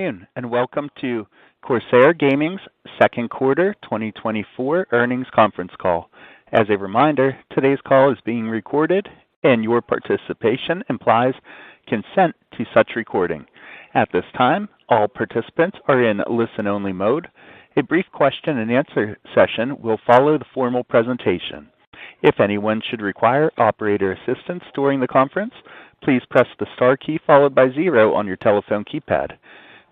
Afternoon, and welcome to Corsair Gaming's second quarter 2024 earnings conference call. As a reminder, today's call is being recorded, and your participation implies consent to such recording. At this time, all participants are in listen-only mode. A brief question and answer session will follow the formal presentation. If anyone should require operator assistance during the conference, please press the star key followed by 0 on your telephone keypad.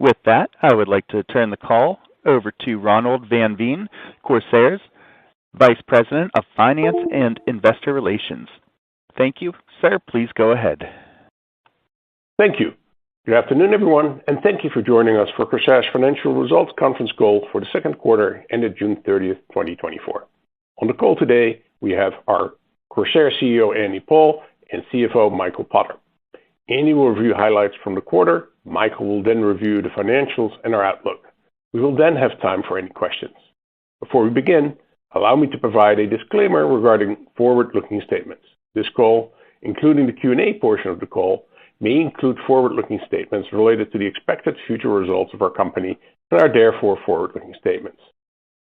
With that, I would like to turn the call over to Ronald van Veen, Corsair's Vice President of Finance and Investor Relations. Thank you, sir. Please go ahead. Thank you. Good afternoon, everyone, and thank you for joining us for Corsair's financial results conference call for the second quarter ended June 30th, 2024. On the call today, we have our Corsair CEO, Andy Paul, and CFO, Michael Potter. Andy will review highlights from the quarter. Michael will then review the financials and our outlook. We will then have time for any questions. Before we begin, allow me to provide a disclaimer regarding forward-looking statements. This call, including the Q&A portion of the call, may include forward-looking statements related to the expected future results of our company and are therefore forward-looking statements.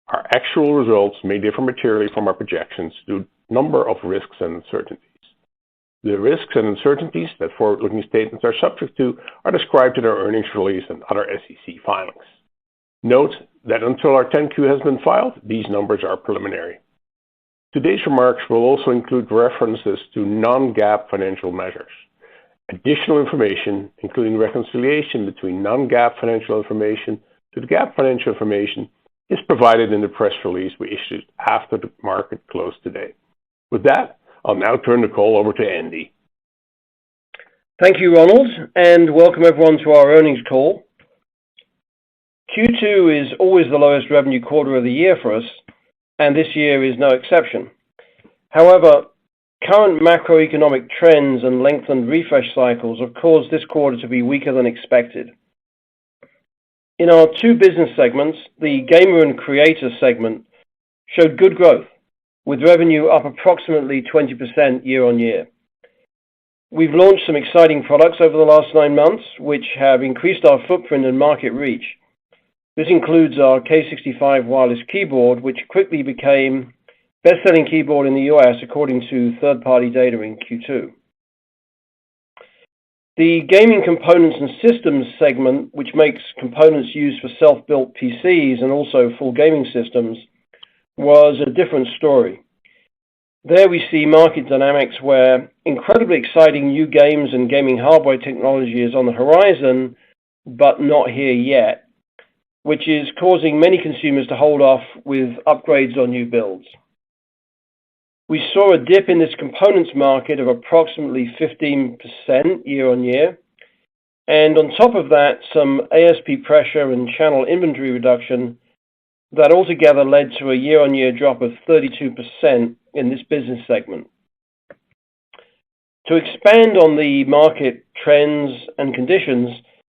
Our actual results may differ materially from our projections due to a number of risks and uncertainties. The risks and uncertainties that forward-looking statements are subject to are described in our earnings release and other SEC filings. Note that until our 10-Q has been filed, these numbers are preliminary. Today's remarks will also include references to non-GAAP financial measures. Additional information, including reconciliation between non-GAAP financial information to the GAAP financial information, is provided in the press release we issued after the market closed today. With that, I'll now turn the call over to Andy. Thank you, Ronald, and welcome everyone to our earnings call. Q2 is always the lowest revenue quarter of the year for us, and this year is no exception. However, current macroeconomic trends and lengthened refresh cycles have caused this quarter to be weaker than expected. In our two business segments, the Gamer and Creator segment showed good growth, with revenue up approximately 20% year on year. We've launched some exciting products over the last 9 months, which have increased our footprint and market reach. This includes our K65 wireless keyboard, which quickly became best-selling keyboard in the US according to third-party data in Q2. The Gaming Components and Systems segment, which makes components used for self-built PCs and also full gaming systems, was a different story. There we see market dynamics where incredibly exciting new games and gaming hardware technology is on the horizon, but not here yet, which is causing many consumers to hold off with upgrades on new builds. We saw a dip in this components market of approximately 15% year on year, and on top of that, some ASP pressure and channel inventory reduction that altogether led to a year-on-year drop of 32% in this business segment. To expand on the market trends and conditions,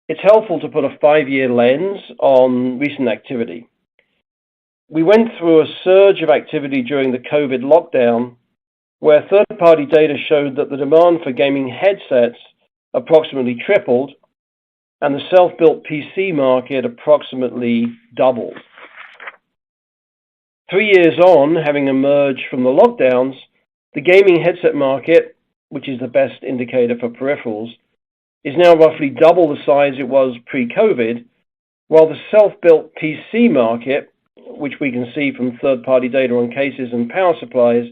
it's helpful to put a 5-year lens on recent activity. We went through a surge of activity during the COVID lockdown, where third-party data showed that the demand for gaming headsets approximately tripled, and the self-built PC market approximately doubled. 3 years on, having emerged from the lockdowns, the gaming headset market, which is the best indicator for peripherals, is now roughly double the size it was pre-COVID, while the self-built PC market, which we can see from third-party data on cases and power supplies,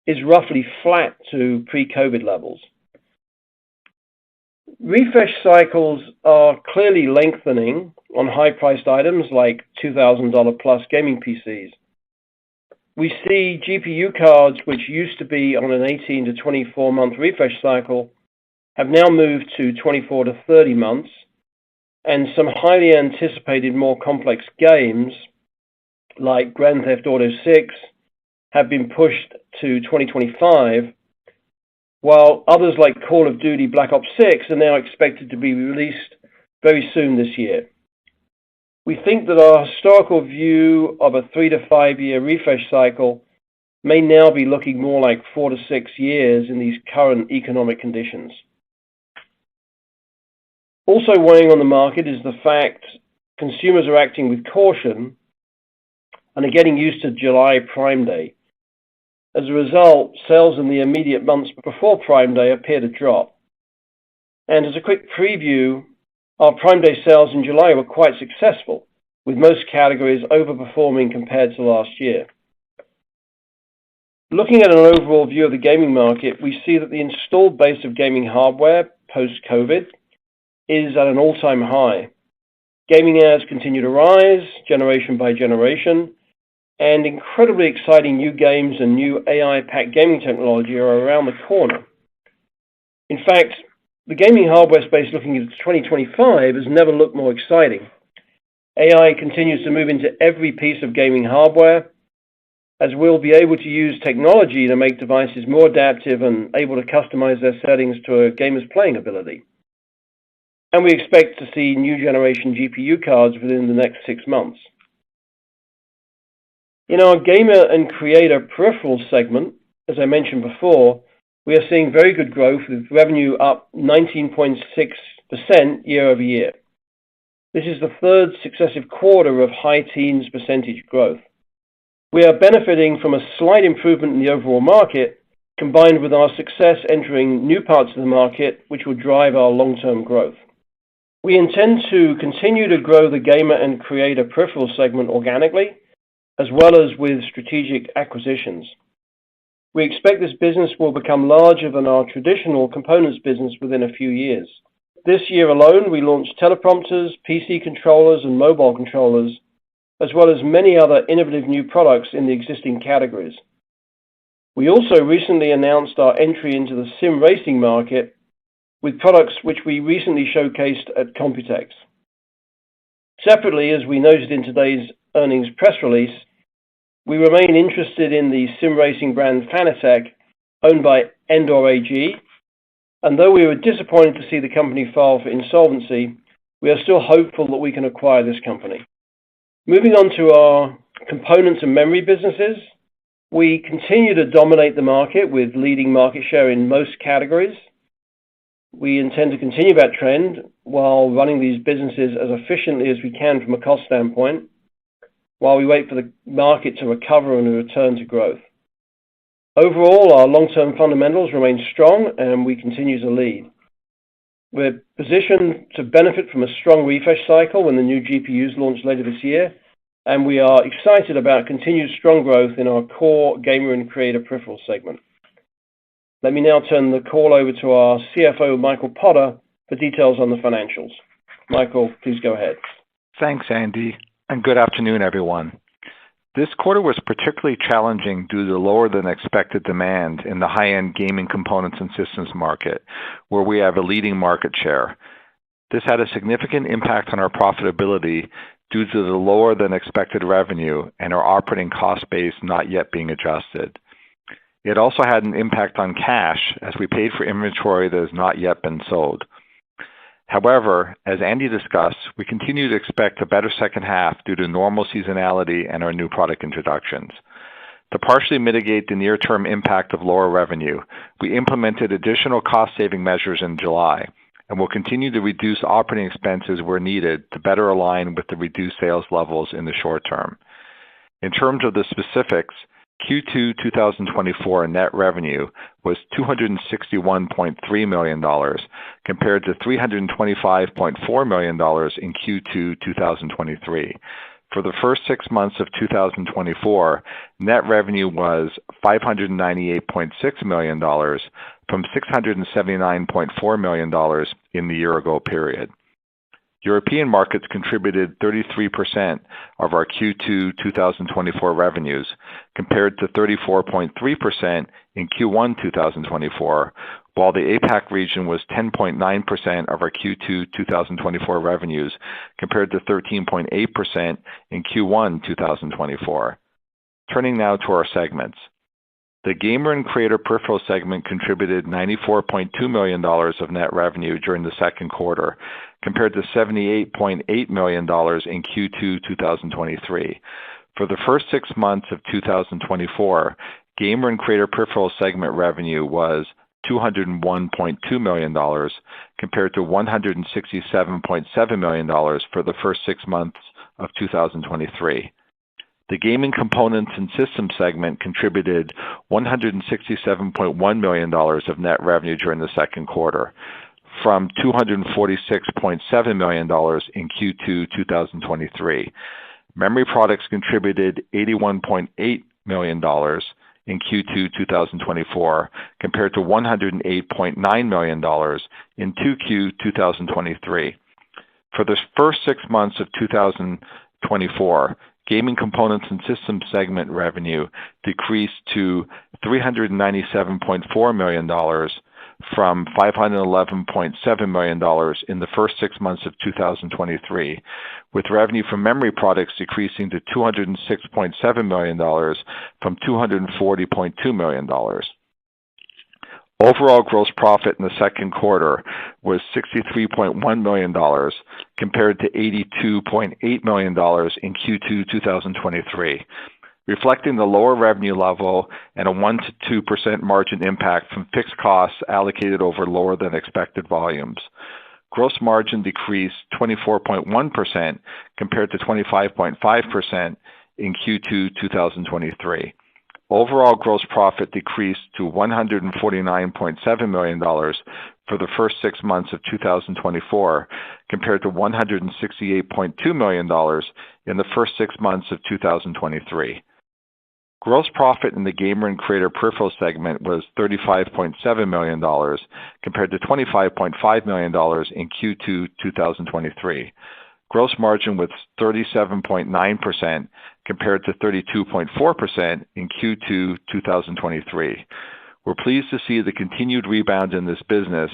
is roughly flat to pre-COVID levels. Refresh cycles are clearly lengthening on high-priced items like $2,000 plus gaming PCs. We see GPU cards, which used to be on an 18 to 24-month refresh cycle, have now moved to 24 to 30 months, and some highly anticipated, more complex games, like Grand Theft Auto 6, have been pushed to 2025, while others like Call of Duty Black Ops 6 are now expected to be released very soon this year. We think that our historical view of a 3 to 5 year refresh cycle may now be looking more like 4 to 6 years in these current economic conditions. Also weighing on the market is the fact consumers are acting with caution and are getting used to July Prime Day. As a result, sales in the immediate months before Prime Day appear to drop. And as a quick preview, our Prime Day sales in July were quite successful, with most categories overperforming compared to last year. Looking at an overall view of the gaming market, we see that the installed base of gaming hardware post-COVID is at an all-time high. Gaming hours continue to rise, generation by generation, and incredibly exciting new games and new AI-packed gaming technology are around the corner. In fact, the gaming hardware space looking into 2025 has never looked more exciting. AI continues to move into every piece of gaming hardware, as we'll be able to use technology to make devices more adaptive and able to customize their settings to a gamer's playing ability. And we expect to see new generation GPU cards within the next 6 months. In our gamer and creator peripherals segment, as I mentioned before, we are seeing very good growth with revenue up 19.6% year over year. This is the third successive quarter of high teens percentage growth. We are benefiting from a slight improvement in the overall market, combined with our success entering new parts of the market, which will drive our long-term growth. We intend to continue to grow the gamer and creator peripheral segment organically, as well as with strategic acquisitions. We expect this business will become larger than our traditional components business within a few years. This year alone, we launched teleprompters, PC controllers, and mobile controllers, as well as many other innovative new products in the existing categories. We also recently announced our entry into the sim racing market with products which we recently showcased at Computex. Separately, as we noted in today's earnings press release, we remain interested in the sim racing brand Fanatec, owned by Endor AG, and though we were disappointed to see the company file for insolvency, we are still hopeful that we can acquire this company. Moving on to our components and memory businesses, we continue to dominate the market with leading market share in most categories. We intend to continue that trend while running these businesses as efficiently as we can from a cost standpoint, while we wait for the market to recover and return to growth. Overall, our long-term fundamentals remain strong and we continue to lead. We're positioned to benefit from a strong refresh cycle when the new GPUs launch later this year, and we are excited about continued strong growth in our core gamer and creator peripheral segment. Let me now turn the call over to our CFO, Michael Potter, for details on the financials. Michael, please go ahead. Thanks, Andy, and good afternoon, everyone. This quarter was particularly challenging due to lower than expected demand in the high-end gaming components and systems market, where we have a leading market share. This had a significant impact on our profitability due to the lower than expected revenue and our operating cost base not yet being adjusted. It also had an impact on cash as we paid for inventory that has not yet been sold. However, as Andy discussed, we continue to expect a better second half due to normal seasonality and our new product introductions. To partially mitigate the near-term impact of lower revenue, we implemented additional cost-saving measures in July and will continue to reduce operating expenses where needed to better align with the reduced sales levels in the short term. In terms of the specifics, Q2 2024 net revenue was $261.3 million compared to $325.4 million in Q2 2023. For the first 6 months of 2024, net revenue was $598.6 million from $679.4 million in the year-ago period. European markets contributed 33% of our Q2 2024 revenues, compared to 34.3% in Q1 2024, while the APAC region was 10.9% of our Q2 2024 revenues, compared to 13.8% in Q1 2024. Turning now to our segments. The Gamer and Creator Peripheral segment contributed $94.2 million of net revenue during the second quarter, compared to $78.8 million in Q2 2023. For the first 6 months of 2024, Gamer and Creator Peripheral segment revenue was $201.2 million compared to $167.7 million for the first 6 months of 2023. The Gaming Components and Systems segment contributed $167.1 million of net revenue during the second quarter, from $246.7 million in Q2 2023. Memory products contributed $81.8 million in Q2 2024 compared to $108.9 million in 2Q 2023. For the first 6 months of 2024, Gaming Components and Systems segment revenue decreased to $397.4 million from $511.7 million in the first 6 months of 2023, with revenue from memory products decreasing to $206.7 million from $240.2 million. Overall gross profit in the second quarter was $63.1 million compared to $82.8 million in Q2 2023, reflecting the lower revenue level and a 1 to 2% margin impact from fixed costs allocated over lower than expected volumes. Gross margin decreased 24.1% compared to 25.5% in Q2 2023. Overall gross profit decreased to $149.7 million for the first 6 months of 2024 compared to $168.2 million in the first 6 months of 2023. Gross profit in the Gamer and Creator Peripherals segment was $35.7 million compared to $25.5 million in Q2 2023. Gross margin was 37.9% compared to 32.4% in Q2 2023. We're pleased to see the continued rebound in this business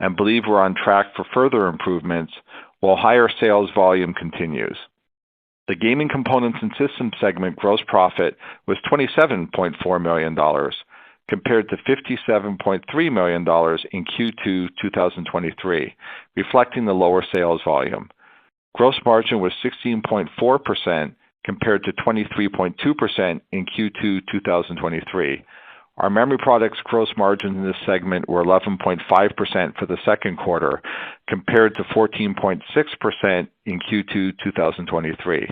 and believe we're on track for further improvements while higher sales volume continues. The Gaming Components and Systems segment gross profit was $27.4 million compared to $57.3 million in Q2 2023, reflecting the lower sales volume. Gross margin was 16.4% compared to 23.2% in Q2 2023. Our memory products gross margins in this segment were 11.5% for the second quarter compared to 14.6% in Q2 2023.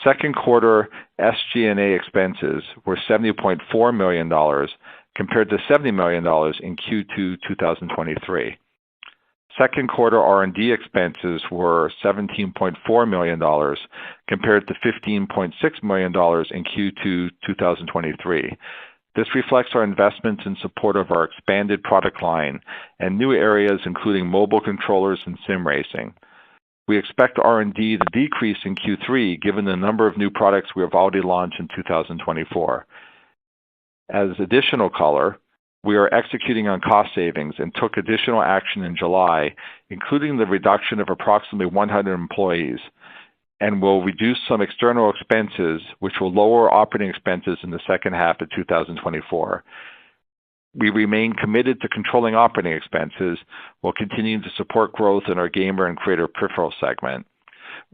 Second quarter SG&A expenses were $70.4 million compared to $70 million in Q2 2023. Second quarter R&D expenses were $17.4 million compared to $15.6 million in Q2 2023. This reflects our investments in support of our expanded product line and new areas including mobile controllers and sim racing. We expect R&D to decrease in Q3 given the number of new products we have already launched in 2024. As additional color, we are executing on cost savings and took additional action in July, including the reduction of approximately 100 employees, and will reduce some external expenses, which will lower operating expenses in the second half of 2024. We remain committed to controlling operating expenses while continuing to support growth in our Gamer and Creator Peripherals segment,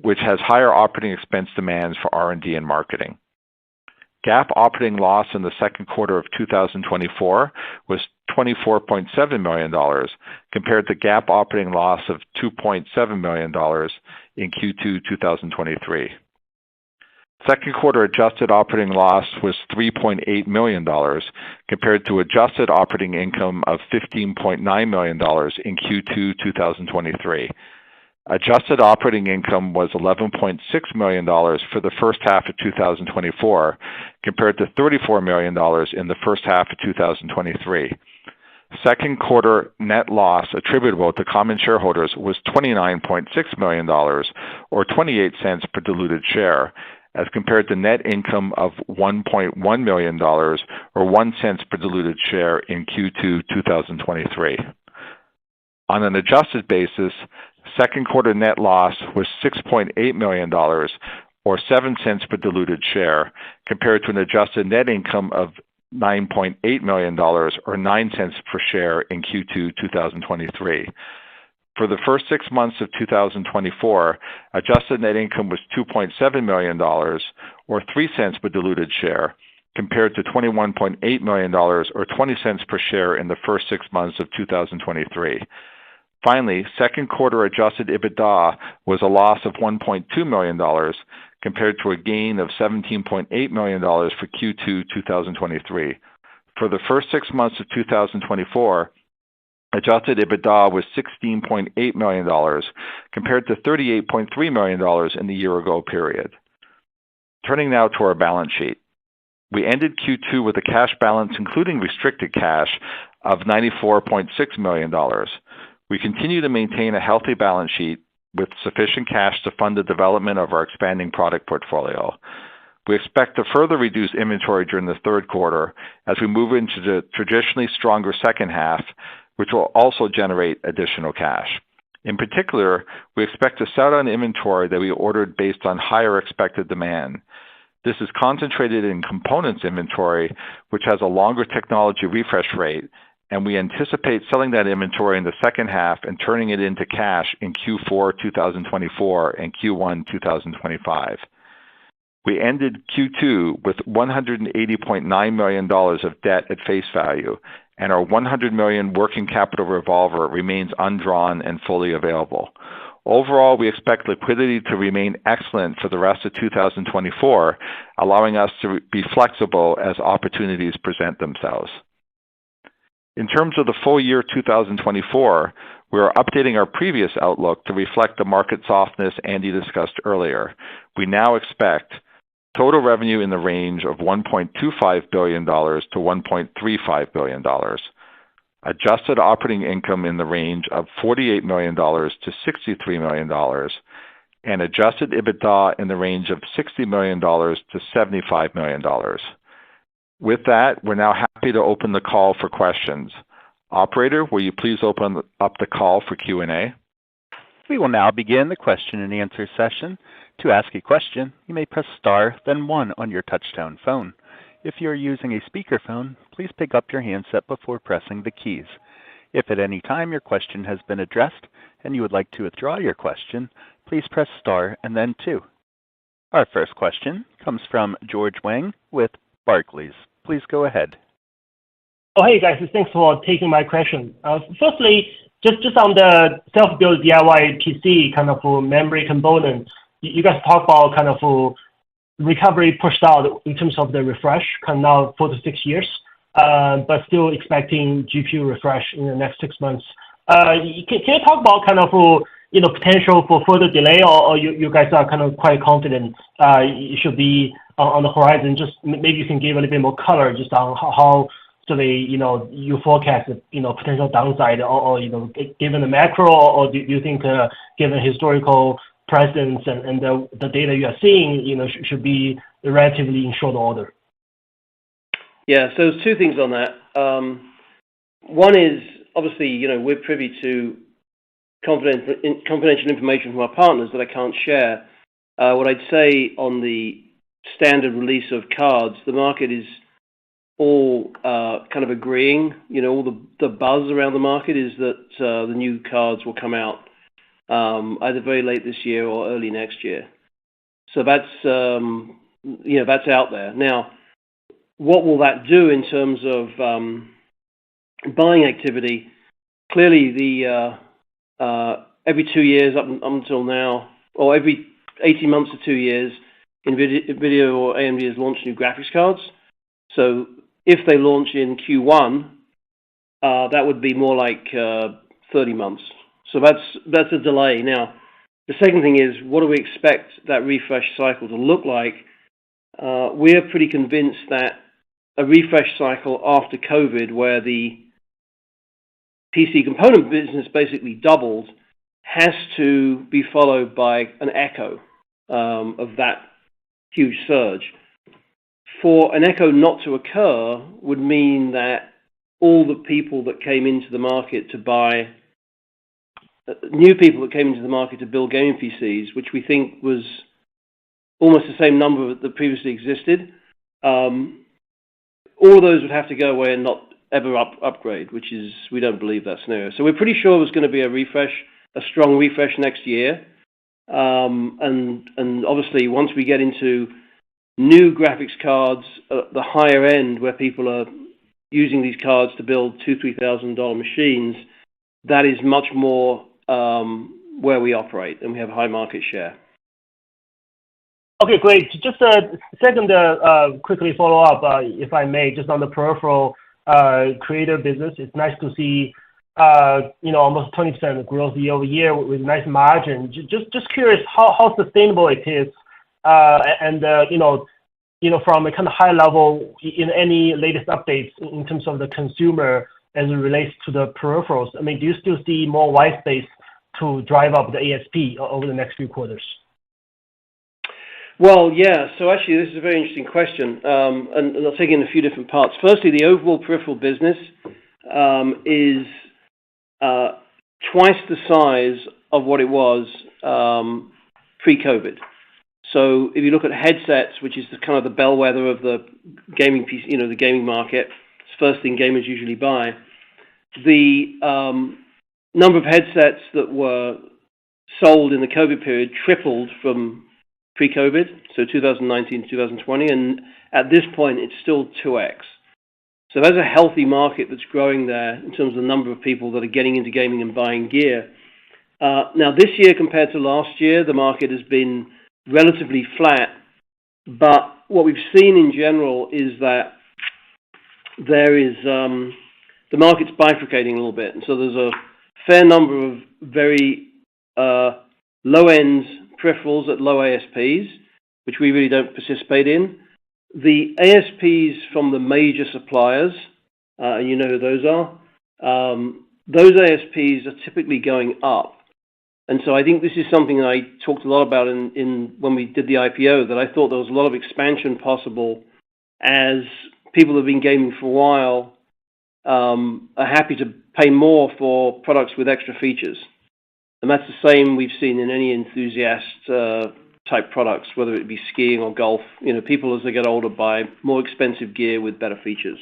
which has higher operating expense demands for R&D and marketing. GAAP operating loss in the second quarter of 2024 was $24.7 million compared to GAAP operating loss of $2.7 million in Q2 2023. Second quarter adjusted operating loss was $3.8 million compared to adjusted operating income of $15.9 million in Q2 2023. Adjusted operating income was $11.6 million for the first half of 2024 compared to $34 million in the first half of 2023. Second quarter net loss attributable to common shareholders was $29.6 million or 28 cents per diluted share as compared to net income of $1.1 million or 1 cent per diluted share in Q2 2023. On an adjusted basis, second quarter net loss was $6.8 million or 7 cents per diluted share compared to an adjusted net income of $9.8 million or 9 cents per share in Q2 2023. For the first 6 months of 2024, adjusted net income was $2.7 million or 3 cents per diluted share compared to $21.8 million or 20 cents per share in the first 6 months of 2023. Finally, second quarter adjusted EBITDA was a loss of $1.2 million compared to a gain of $17.8 million for Q2 2023. For the first 6 months of 2024, adjusted EBITDA was $16.8 million compared to $38.3 million in the year-ago period. Turning now to our balance sheet. We ended Q2 with a cash balance, including restricted cash, of $94.6 million. We continue to maintain a healthy balance sheet with sufficient cash to fund the development of our expanding product portfolio. We expect to further reduce inventory during the third quarter as we move into the traditionally stronger second half, which will also generate additional cash. In particular, we expect to sell on inventory that we ordered based on higher expected demand. This is concentrated in components inventory, which has a longer technology refresh rate, and we anticipate selling that inventory in the second half and turning it into cash in Q4 2024 and Q1 2025. We ended Q2 with $180.9 million of debt at face value, and our $100 million working capital revolver remains undrawn and fully available. Overall, we expect liquidity to remain excellent for the rest of 2024, allowing us to be flexible as opportunities present themselves. In terms of the full year 2024, we are updating our previous outlook to reflect the market softness Andy discussed earlier. We now expect total revenue in the range of $1.25 billion to $1.35 billion, adjusted operating income in the range of $48 million to $63 million, and adjusted EBITDA in the range of $60 million to $75 million. With that, we're now happy to open the call for questions. Operator, will you please open up the call for Q&A? We will now begin the question and answer session. To ask a question, you may press star, then 1 on your touchtone phone. If you are using a speakerphone, please pick up your handset before pressing the keys. If at any time your question has been addressed and you would like to withdraw your question, please press star and then 2. Our first question comes from George Wang with Barclays. Please go ahead. Oh, hey guys, thanks for taking my question. Firstly, just on the self-built DIY PC kind of memory component, you guys talk about kind of recovery pushed out in terms of the refresh, kind of now 4 to 6 years, but still expecting GPU refresh in the next 6 months. Can you talk about kind of potential for further delay, or you guys are kind of quite confident it should be on the horizon? Just maybe you can give a little bit more color just on how so you forecast potential downside, or given the macro, or do you think given historical precedence and the data you are seeing, should be relatively in short order? Yeah, so there's 2 things on that. One is, obviously, we're privy to confidential information from our partners that I can't share. What I'd say on the standard release of cards, the market is all kind of agreeing. All the buzz around the market is that the new cards will come out either very late this year or early next year. So that's that's out there. Now, what will that do in terms of buying activity? Clearly, the every 2 years up until now, or every 18 months to 2 years, NVIDIA or AMD has launched new graphics cards. So if they launch in Q1, that would be more like 30 months. So that's a delay. Now, the second thing is, what do we expect that refresh cycle to look like? We're pretty convinced that a refresh cycle after COVID, where the PC component business basically doubled, has to be followed by an echo of that huge surge. For an echo not to occur would mean that all the people that came into the market to buy, new people that came into the market to build gaming PCs, which we think was almost the same number that previously existed, all of those would have to go away and not ever upgrade, which is, we don't believe that scenario. So we're pretty sure there's going to be a strong refresh next year. And obviously, once we get into new graphics cards at the higher end, where people are using these cards to build $2,000-$3,000 machines, that is much more where we operate, and we have high market share. Okay, great. Just a second, quickly follow up, if I may, just on the peripheral creator business. It's nice to see, almost 20% growth year over year with nice margin. Just curious how sustainable it is, and from a kind of high level, in any latest updates in terms of the consumer as it relates to the peripherals. I mean, do you still see more white space to drive up the ASP over the next few quarters? Well, yeah. So actually, this is a very interesting question, and I'll take it in a few different parts. Firstly, the overall peripheral business is twice the size of what it was pre-COVID. So if you look at headsets, which is kind of the bellwether of the gaming piece, the gaming market, it's the first thing gamers usually buy. The number of headsets that were sold in the COVID period tripled from pre-COVID, so 2019 to 2020, and at this point, it's still 2x. So there's a healthy market that's growing there in terms of the number of people that are getting into gaming and buying gear. Now, this year compared to last year, the market has been relatively flat, but what we've seen in general is that there is the market's bifurcating a little bit, and so there's a fair number of very low-end peripherals at low ASPs, which we really don't participate in. The ASPs from the major suppliers, and you know who those are, those ASPs are typically going up. And so I think this is something that I talked a lot about in when we did the IPO, that I thought there was a lot of expansion possible as people who have been gaming for a while are happy to pay more for products with extra features. And that's the same we've seen in any enthusiast type products, whether it be skiing or golf. People as they get older buy more expensive gear with better features.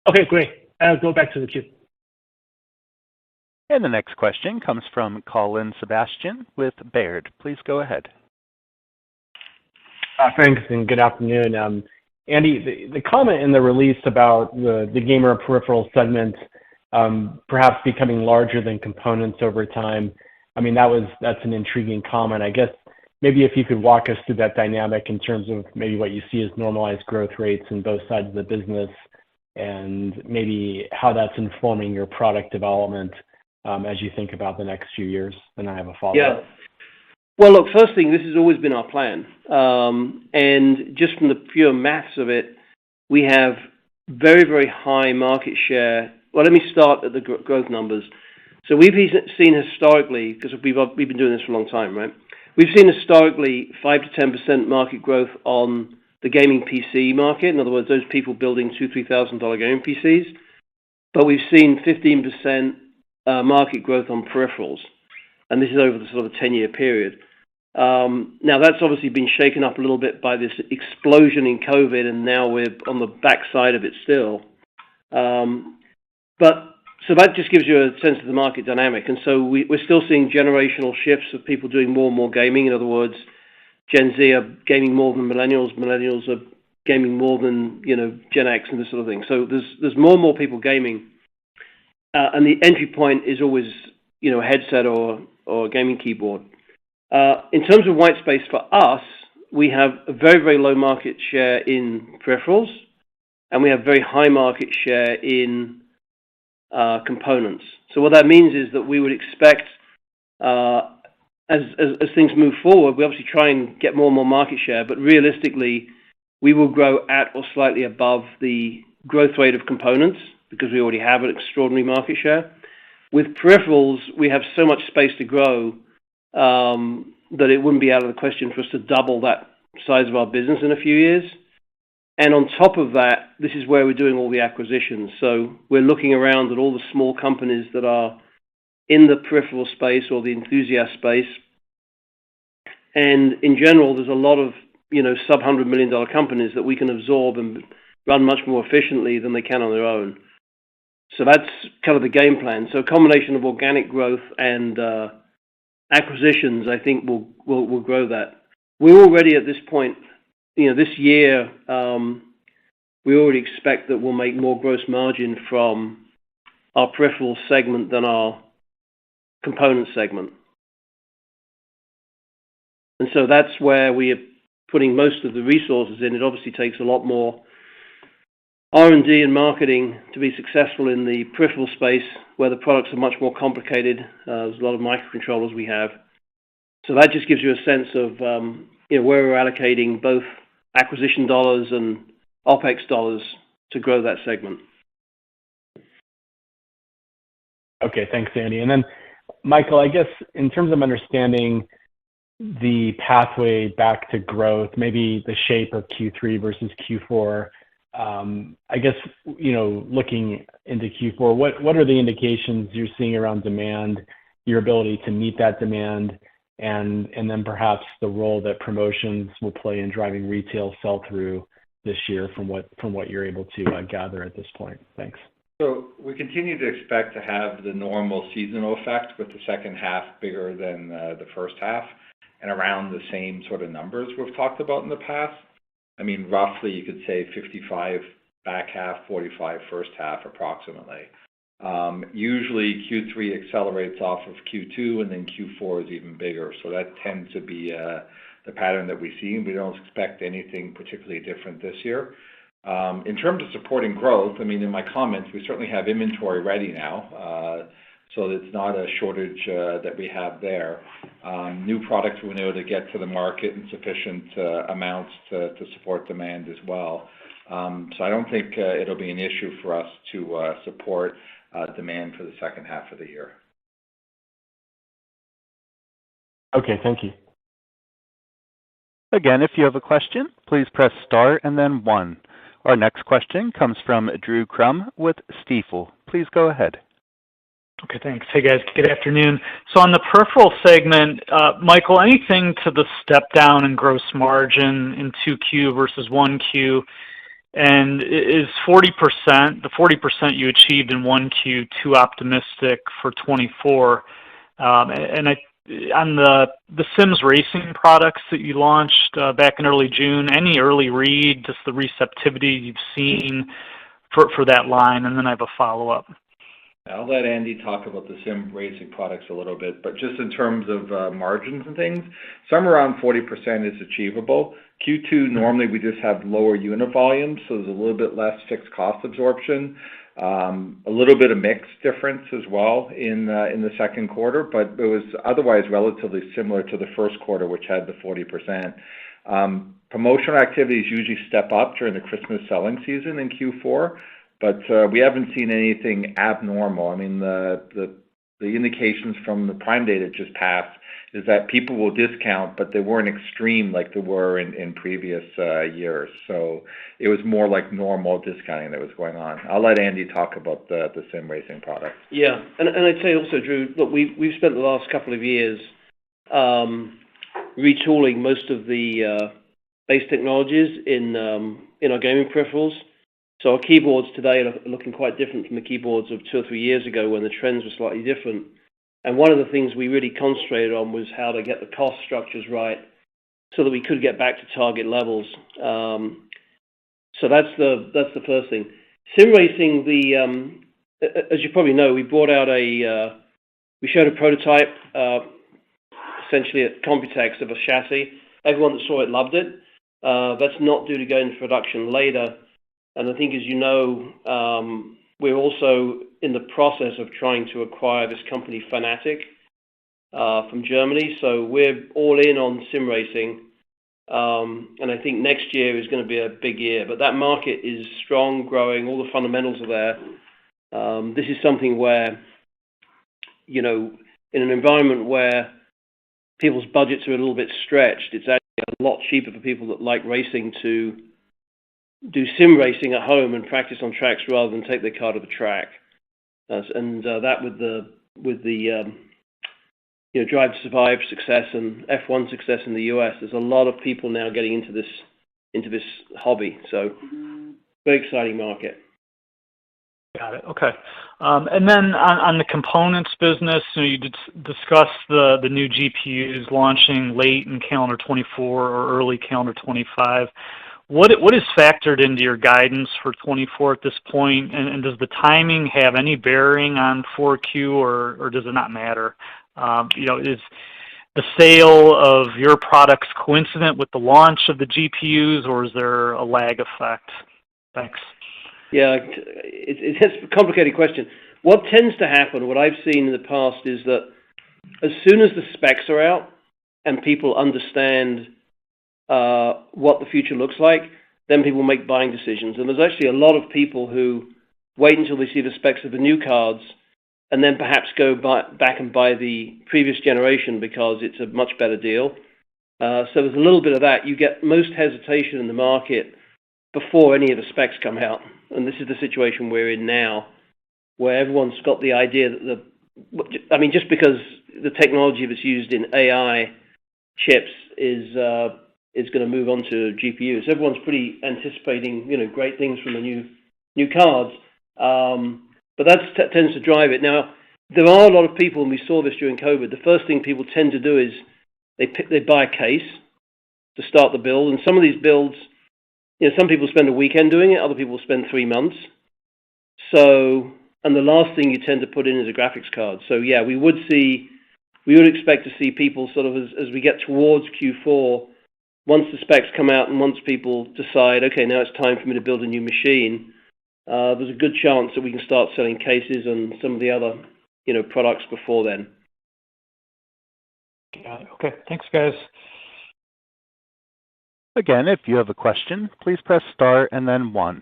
Okay, great. I'll go back to the queue. And the next question comes from Colin Sebastian with Baird. Please go ahead. Thanks, and good afternoon. Andy, the comment in the release about the gamer peripheral segment perhaps becoming larger than components over time, I mean, that's an intriguing comment. I guess maybe if you could walk us through that dynamic in terms of maybe what you see as normalized growth rates in both sides of the business, and maybe how that's informing your product development as you think about the next few years. And I have a follow-up. Yeah. Well, look, first thing, this has always been our plan. And just from the pure maths of it, we have very, very high market share. Well, let me start at the growth numbers. So we've seen historically, because we've been doing this for a long time, right? We've seen historically 5 to 10% market growth on the gaming PC market. In other words, those people building $2,000-$3,000 gaming PCs. But we've seen 15% market growth on peripherals. And this is over the sort of 10-year period. Now, that's obviously been shaken up a little bit by this explosion in COVID, and now we're on the backside of it still. So that just gives you a sense of the market dynamic. And so we're still seeing generational shifts of people doing more and more gaming. In other words, Gen Z are gaming more than millennials. Millennials are gaming more than Gen X and this sort of thing. So there's more and more people gaming, and the entry point is always a headset or a gaming keyboard. In terms of white space for us, we have a very, very low market share in peripherals, and we have very high market share in components. So what that means is that we would expect, as things move forward, we obviously try and get more and more market share, but realistically, we will grow at or slightly above the growth rate of components because we already have an extraordinary market share. With peripherals, we have so much space to grow that it wouldn't be out of the question for us to double that size of our business in a few years. And on top of that, this is where we're doing all the acquisitions. So we're looking around at all the small companies that are in the peripheral space or the enthusiast space. And in general, there's a lot of sub-$100 million companies that we can absorb and run much more efficiently than they can on their own. So that's kind of the game plan. So a combination of organic growth and acquisitions, I think, will grow that. We're already at this point, this year, we already expect that we'll make more gross margin from our peripheral segment than our component segment. And so that's where we are putting most of the resources in. It obviously takes a lot more R&D and marketing to be successful in the peripheral space, where the products are much more complicated. There's a lot of microcontrollers we have. So that just gives you a sense of where we're allocating both acquisition dollars and OPEX dollars to grow that segment. Okay, thanks, Andy. And then, Michael, I guess in terms of understanding the pathway back to growth, maybe the shape of Q3 versus Q4, I guess, looking into Q4, what are the indications you're seeing around demand, your ability to meet that demand, and then perhaps the role that promotions will play in driving retail sell-through this year from what you're able to gather at this point? Thanks. So we continue to expect to have the normal seasonal effect with the second half bigger than the first half and around the same sort of numbers we've talked about in the past. I mean, roughly you could say 55 back half, 45 first half approximately. Usually Q3 accelerates off of Q2 and then Q4 is even bigger. So that tends to be the pattern that we see. We don't expect anything particularly different this year. In terms of supporting growth, I mean, in my comments, we certainly have inventory ready now. So it's not a shortage that we have there. New products we've been able to get to the market in sufficient amounts to support demand as well. So I don't think it'll be an issue for us to support demand for the second half of the year. Okay, thank you. Again, if you have a question, please press star and then 1. Our next question comes from Drew Crum with Stifel. Please go ahead. Okay, thanks. Hey, guys. Good afternoon. So on the peripheral segment, Michael, anything to the step down in gross margin in 2Q versus 1Q? And is 40%, the 40% you achieved in 1Q, too optimistic for 24? And on the Sims racing products that you launched back in early June, any early read, just the receptivity you've seen for that line? And then I have a follow-up. I'll let Andy talk about the sim racing products a little bit, but just in terms of margins and things, somewhere around 40% is achievable. Q2, normally we just have lower unit volumes, so there's a little bit less fixed cost absorption, a little bit of mix difference as well in the second quarter, but it was otherwise relatively similar to the first quarter, which had the 40%. Promotional activities usually step up during the Christmas selling season in Q4, but we haven't seen anything abnormal. I mean, the indications from the Prime data just passed is that people will discount, but they weren't extreme like they were in previous years. So it was more like normal discounting that was going on. I'll let Andy talk about the sim racing products. Yeah, and I'd say also, Drew, look, we've spent the last couple of years retooling most of the base technologies in our gaming peripherals. So our keyboards today are looking quite different from the keyboards of 2 or 3 years ago when the trends were slightly different. And one of the things we really concentrated on was how to get the cost structures right so that we could get back to target levels. So that's the first thing. Sim racing, as you probably know, we brought out we showed a prototype essentially at Computex of a chassis. Everyone that saw it loved it. That's not due to go into production later. And I think, as you know, we're also in the process of trying to acquire this company, Fanatic, from Germany. So we're all in on sim racing. And I think next year is going to be a big year. But that market is strong, growing. All the fundamentals are there. This is something where, in an environment where people's budgets are a little bit stretched, it's actually a lot cheaper for people that like racing to do sim racing at home and practice on tracks rather than take their car to the track. And that with the Drive to Survive success and F1 success in the US, there's a lot of people now getting into this hobby. So very exciting market. Got it. Okay. And then on the components business, you discussed the new GPUs launching late in calendar 24 or early calendar 25. What is factored into your guidance for 24 at this point, and does the timing have any bearing on 4Q, or does it not matter? Is the sale of your products coincident with the launch of the GPUs, or is there a lag effect? Thanks. Yeah, it's a complicated question. What tends to happen, what I've seen in the past, is that as soon as the specs are out and people understand what the future looks like, then people make buying decisions. And there's actually a lot of people who wait until they see the specs of the new cards and then perhaps go back and buy the previous generation because it's a much better deal. So there's a little bit of that. You get most hesitation in the market before any of the specs come out. And this is the situation we're in now, where everyone's got the idea that just because the technology that's used in AI chips is going to move on to GPUs. Everyone's pretty anticipating, great things from the new cards. But that tends to drive it. Now, there are a lot of people, and we saw this during COVID, the first thing people tend to do is they buy a case to start the build. And some of these builds, some people spend a weekend doing it, other people spend 3 months. And the last thing you tend to put in is a graphics card. So yeah, we would expect to see people sort of as we get towards Q4, once the specs come out and once people decide, okay, now it's time for me to build a new machine, there's a good chance that we can start selling cases and some of the other, products before then. Got it. Okay. Thanks, guys. Again, if you have a question, please press star and then 1.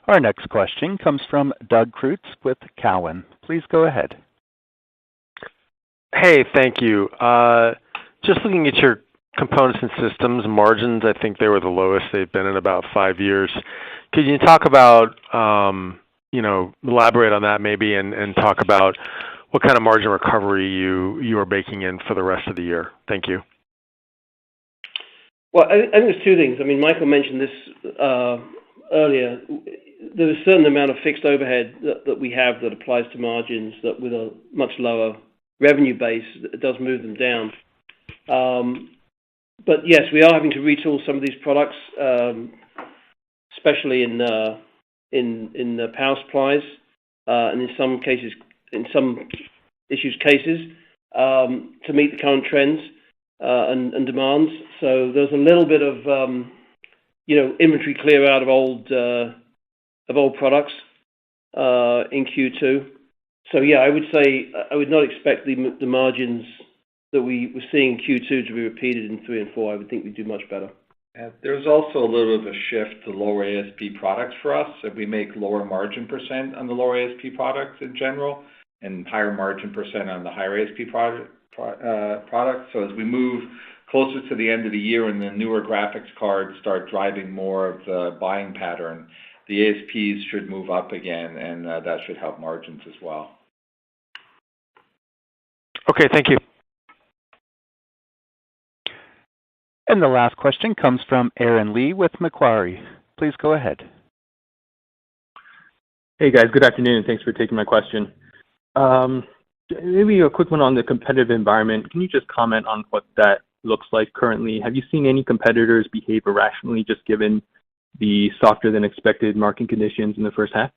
Our next question comes from Doug Creutz with Cowen. Please go ahead. Hey, thank you. Just looking at your components and systems margins, I think they were the lowest they've been in about 5 years. Could you talk about, elaborate on that maybe and talk about what kind of margin recovery you are baking in for the rest of the year? Thank you. Well, I think there's two things. I mean, Michael mentioned this earlier. There's a certain amount of fixed overhead that we have that applies to margins that with a much lower revenue base, it does move them down. But yes, we are having to retool some of these products, especially in the power supplies, and in some cases, to meet the current trends and demands. So there's a little bit of inventory clear out of old products in Q2. So yeah, I would say I would not expect the margins that we were seeing in Q2 to be repeated in 3 and 4. I would think we'd do much better. There's also a little bit of a shift to lower ASP products for us. If we make lower margin % on the lower ASP products in general, and higher margin % on the higher ASP products. So as we move closer to the end of the year and the newer graphics cards start driving more of the buying pattern, the ASPs should move up again, and that should help margins as well. Okay, thank you. And the last question comes from Aaron Lee with Macquarie. Please go ahead. Hey guys, good afternoon. Thanks for taking my question. Maybe a quick one on the competitive environment. Can you just comment on what that looks like currently? Have you seen any competitors behave irrationally just given the softer than expected market conditions in the first half?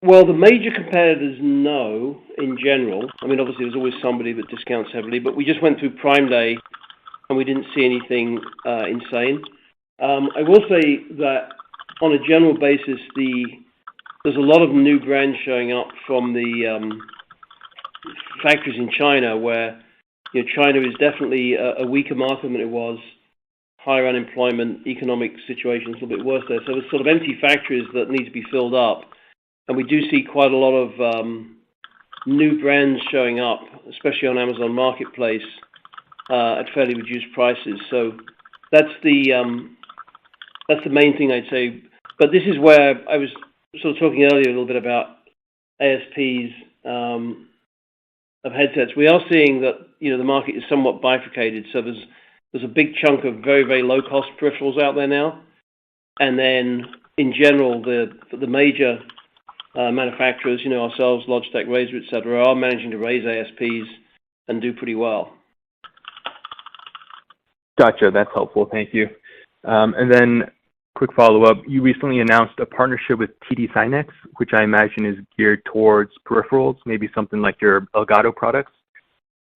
Well, the major competitors, no, in general. I mean, obviously there's always somebody that discounts heavily, but we just went through Prime Day and we didn't see anything insane. I will say that on a general basis, there's a lot of new brands showing up from the factories in China where China is definitely a weaker market than it was, higher unemployment, economic situations a little bit worse there. So there's sort of empty factories that need to be filled up. And we do see quite a lot of new brands showing up, especially on Amazon Marketplace, at fairly reduced prices. So that's the main thing I'd say. But this is where I was sort of talking earlier a little bit about ASPs of headsets. We are seeing that the market is somewhat bifurcated. So there's a big chunk of very, very low cost peripherals out there now, and then in general, the major manufacturers, ourselves, Logitech, Razer, etc., are managing to raise ASPs and do pretty well. Gotcha. That's helpful. Thank you. And then quick follow-up. You recently announced a partnership with TD SYNNEX, which I imagine is geared towards peripherals, maybe something like your Elgato products.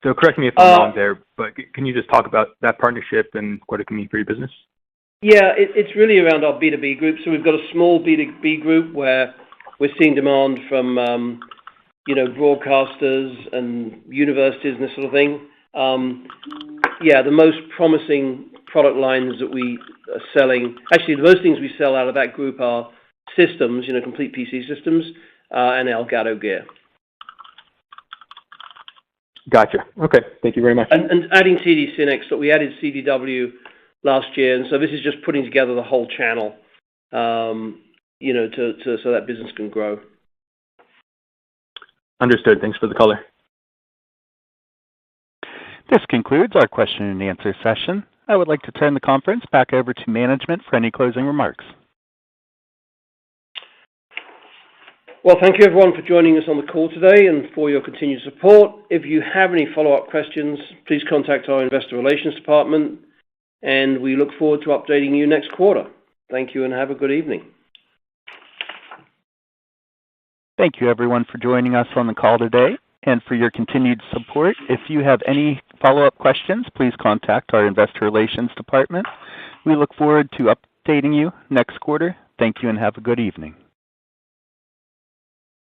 So correct me if I'm wrong there, but can you just talk about that partnership and what it can mean for your business? Yeah, it's really around our B2B group. So we've got a small B2B group where we're seeing demand from, broadcasters and universities and this sort of thing. The most promising product lines that we are selling, actually, the most things we sell out of that group are systems, complete PC systems, and Elgato gear. Gotcha. Okay. Thank you very much. And adding TD SYNNEX, but we added CDW last year, and so this is just putting together the whole channel, so that business can grow. Understood. Thanks for the color. This concludes our question and answer session. I would like to turn the conference back over to management for any closing remarks. Well, thank you everyone for joining us on the call today and for your continued support. If you have any follow-up questions, please contact our investor relations department, and we look forward to updating you next quarter. Thank you and have a good evening. Thank you everyone for joining us on the call today and for your continued support. If you have any follow-up questions, please contact our investor relations department. We look forward to updating you next quarter. Thank you and have a good evening.